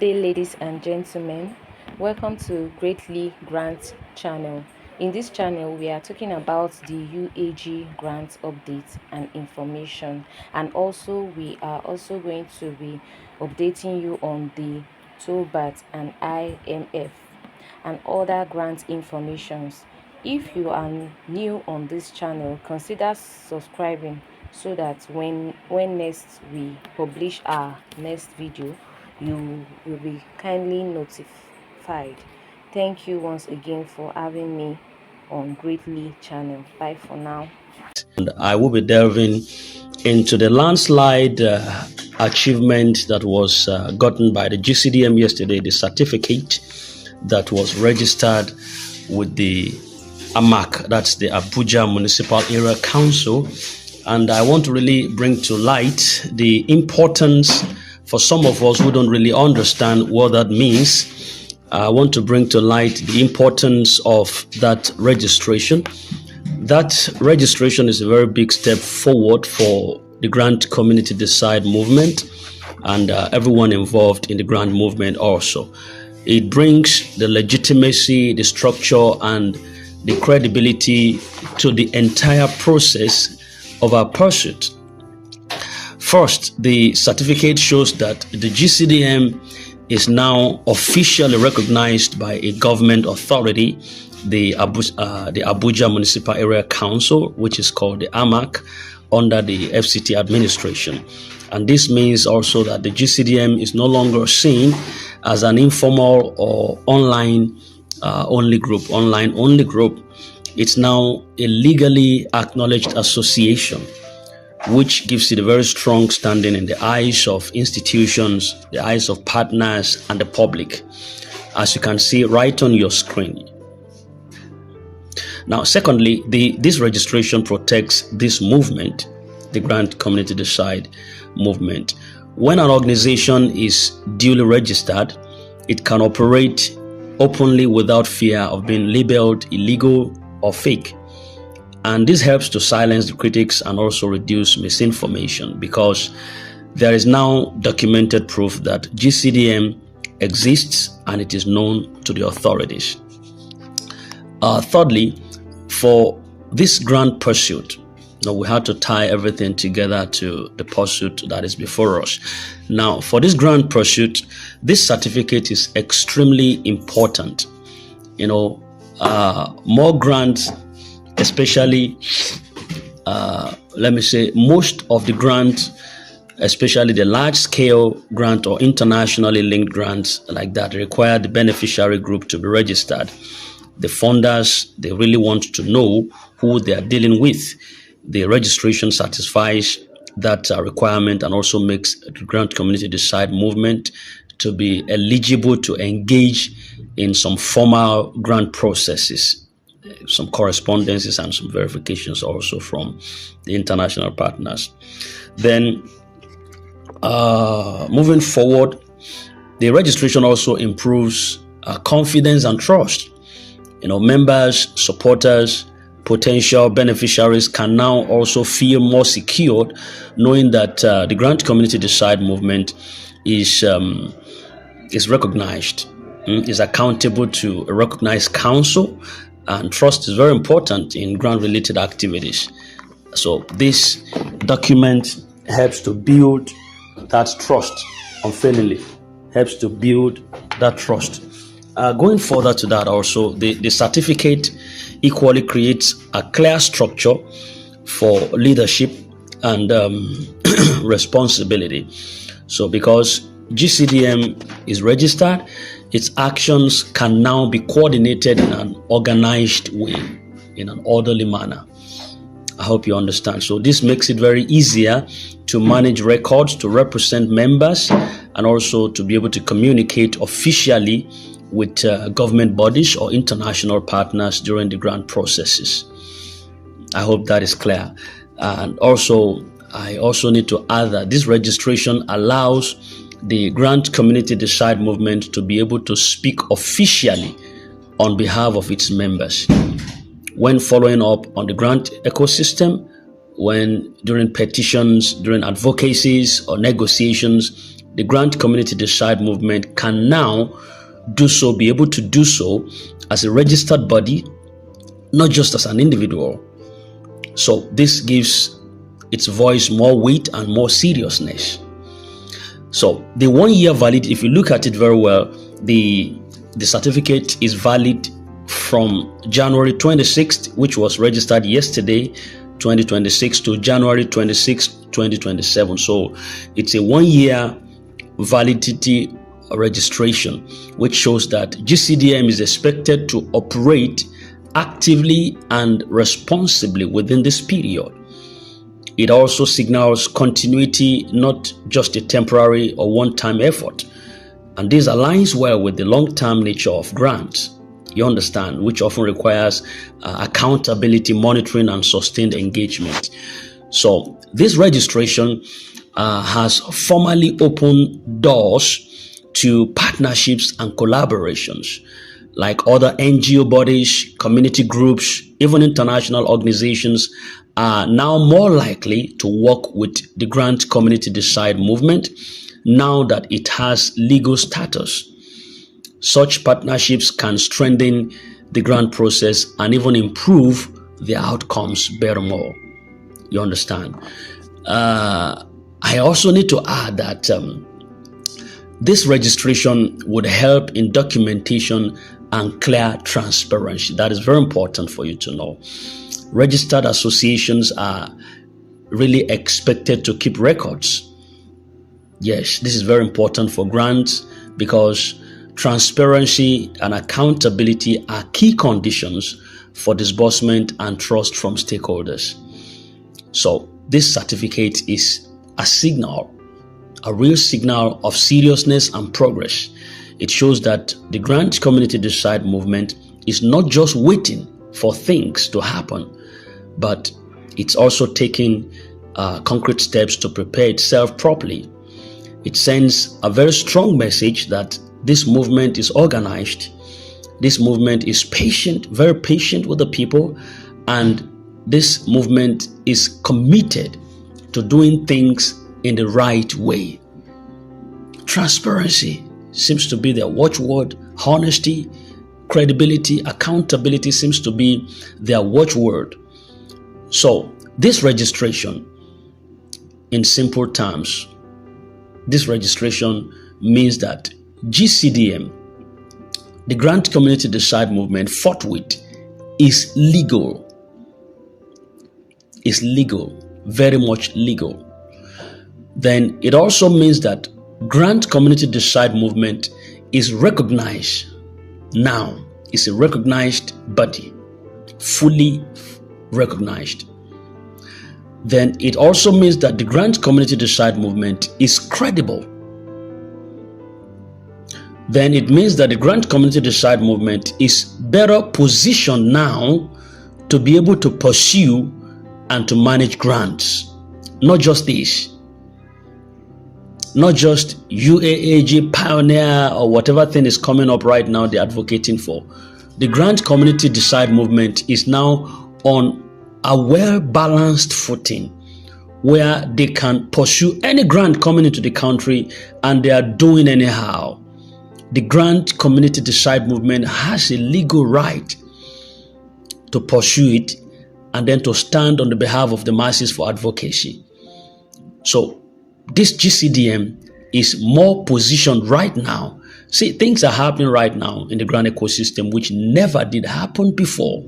day, ladies and gentlemen. Welcome to Greatly Grant channel. In this channel, we are talking about the UAAG grant updates and information, and also we are also going to be updating you on the Theobarth and IMF and other grant informations. If you are new on this channel, consider subscribing so that when next we publish our next video, you will be kindly notified. Thank you once again for having me on Greatly channel. Bye for now. And I will be delving into the landslide achievement that was gotten by the Gcdm yesterday, the certificate that was registered with the AMAC, that's the Abuja Municipal Area Council. And I want to really bring to light the importance for some of us who don't really understand what that means. I want to bring to light the importance of that registration. That registration is a very big step forward for the grant community decide movement and everyone involved in the grant movement also. It brings the legitimacy, the structure, and the credibility to the entire process of our pursuit. First, the certificate shows that the GCDM is now officially recognized by a government authority, the Abuja Municipal Area Council, which is called the AMAC, under the FCT administration. And this means also that the GCDM is no longer seen as an informal or online only group. It's now a legally acknowledged association, which gives it a very strong standing in the eyes of institutions, the eyes of partners, and the public, as you can see right on your screen. Now, secondly, this registration protects this movement, the Grant Community Decide movement. When an organization is duly registered, it can operate openly without fear of being labeled illegal or fake. And this helps to silence the critics and also reduce misinformation, because there is now documented proof that GCDM exists and it is known to the authorities. Thirdly, for this grant pursuit, we had to tie everything together to the pursuit that is before us. Now, for this grant pursuit, this certificate is extremely important. More grants, especially, most of the grants, especially the large-scale grant or internationally linked grants like that, require the beneficiary group to be registered. The funders, they really want to know who they are dealing with. The registration satisfies that requirement and also makes the Grant Community Decide movement to be eligible to engage in some formal grant processes, some correspondences and some verifications also from the international partners. Then moving forward, the registration also improves confidence and trust. Members, supporters, potential beneficiaries can now also feel more secured knowing that the Grant Community Decide movement is recognized, is accountable to a recognized council, and trust is very important in grant-related activities. So this document helps to build that trust unfailingly, helps to build that trust. Going further to that also, the certificate equally creates a clear structure for leadership and responsibility. So because GCDM is registered, its actions can now be coordinated in an organized way, in an orderly manner. I hope you understand. So this makes it very easier to manage records, to represent members, and also to be able to communicate officially with government bodies or international partners during the grant processes. I hope that is clear. And also, I also need to add that this registration allows the Grant Community Decide movement to be able to speak officially on behalf of its members when following up on the grant ecosystem, when during petitions, during advocacies or negotiations the Grant Community Decide movement can now be able to do so as a registered body, not just as an individual. So this gives its voice more weight and more seriousness. So the 1 year valid, if you look at it very well, the certificate is valid from January 26th, which was registered yesterday, 2026, to January 26th, 2027. So it's a 1 year validity registration, which shows that GCDM is expected to operate actively and responsibly within this period. It also signals continuity, not just a temporary or one-time effort. And this aligns well with the long-term nature of grants, you understand, which often requires accountability, monitoring, and sustained engagement. So this registration has formally opened doors to partnerships and collaborations, like other NGO bodies, community groups, even international organizations are now more likely to work with the Grant Community Decide movement now that it has legal status. Such partnerships can strengthen the grant process and even improve the outcomes better more. You understand? I also need to add that this registration would help in documentation and clear transparency. That is very important for you to know. Registered associations are really expected to keep records. Yes, this is very important for grants because transparency and accountability are key conditions for disbursement and trust from stakeholders. So this certificate is a signal, a real signal of seriousness and progress. It shows that the Grant Community Decide movement is not just waiting for things to happen, but it's also taking concrete steps to prepare itself properly. It sends a very strong message that this movement is organized, this movement is patient, very patient with the people, and this movement is committed to doing things in the right way. Transparency seems to be their watchword. Honesty, credibility, accountability seems to be their watchword. So this registration, in simple terms, this registration means that GCDM, the Grant Community Decide movement, forthwith is legal. Is legal, very much legal. Then it also means that Grant Community Decide movement is recognized now. It's a recognized body, fully recognized. Then it also means that the Grant Community Decide movement is credible. Then it means that the Grant Community Decide movement is better positioned now to be able to pursue and to manage grants. Not just this, not just UAAG Pioneer or whatever thing is coming up right now they're advocating for. The Grant Community Decide movement is now on a well-balanced footing where they can pursue any grant coming into the country and they are doing anyhow. The Grant Community Decide movement has a legal right to pursue it and then to stand on the behalf of the masses for advocacy. So this GCDM is more positioned right now. See, things are happening right now in the grant ecosystem which never did happen before.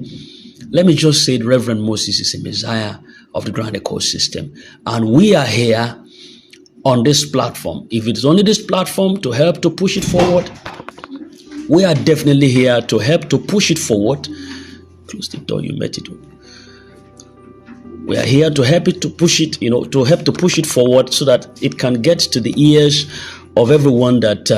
Let me just say Reverend Moses is a messiah of the grant ecosystem. And we are here on this platform. If it's only this platform to help to push it forward, we are definitely here to help to push it forward. Close the door, you met it. We are here to help it to push it, to help to push it forward so that it can get to the ears of everyone that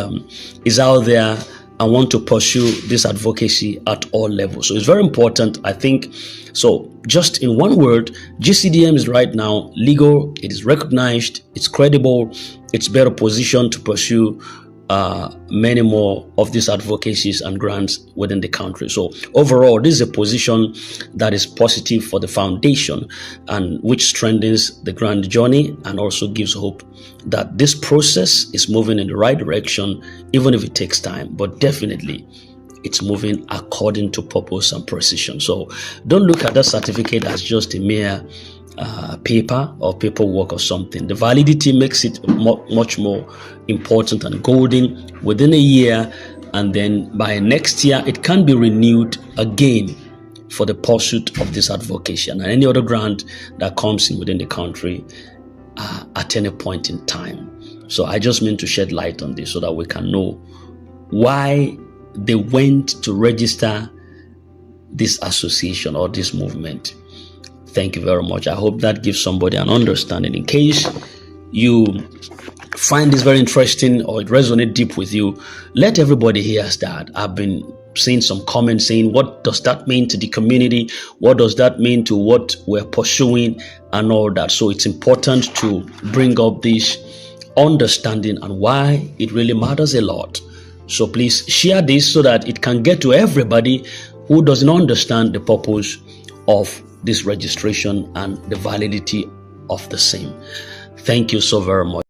is out there and want to pursue this advocacy at all levels. So it's very important, I think. So just in one word, GCDM is right now legal, it is recognized, it's credible, it's better positioned to pursue many more of these advocacies and grants within the country. So overall, this is a position that is positive for the foundation and which strengthens the grant journey and also gives hope that this process is moving in the right direction, even if it takes time. But definitely, it's moving according to purpose and precision. So don't look at that certificate as just a mere paper or paperwork or something. The validity makes it much more important and golden within a year, and then by next year it can be renewed again for the pursuit of this advocacy and any other grant that comes in within the country at any point in time. So I just mean to shed light on this so that we can know why they went to register this association or this movement. Thank you very much. I hope that gives somebody an understanding. In case you find this very interesting or it resonates deep with you, let everybody hear that. I've been seeing some comments saying, what does that mean to the community? What does that mean to what we're pursuing and all that? So it's important to bring up this understanding and why it really matters a lot. So please share this so that it can get to everybody who doesn't understand the purpose of this registration and the validity of the same. Thank you so very much.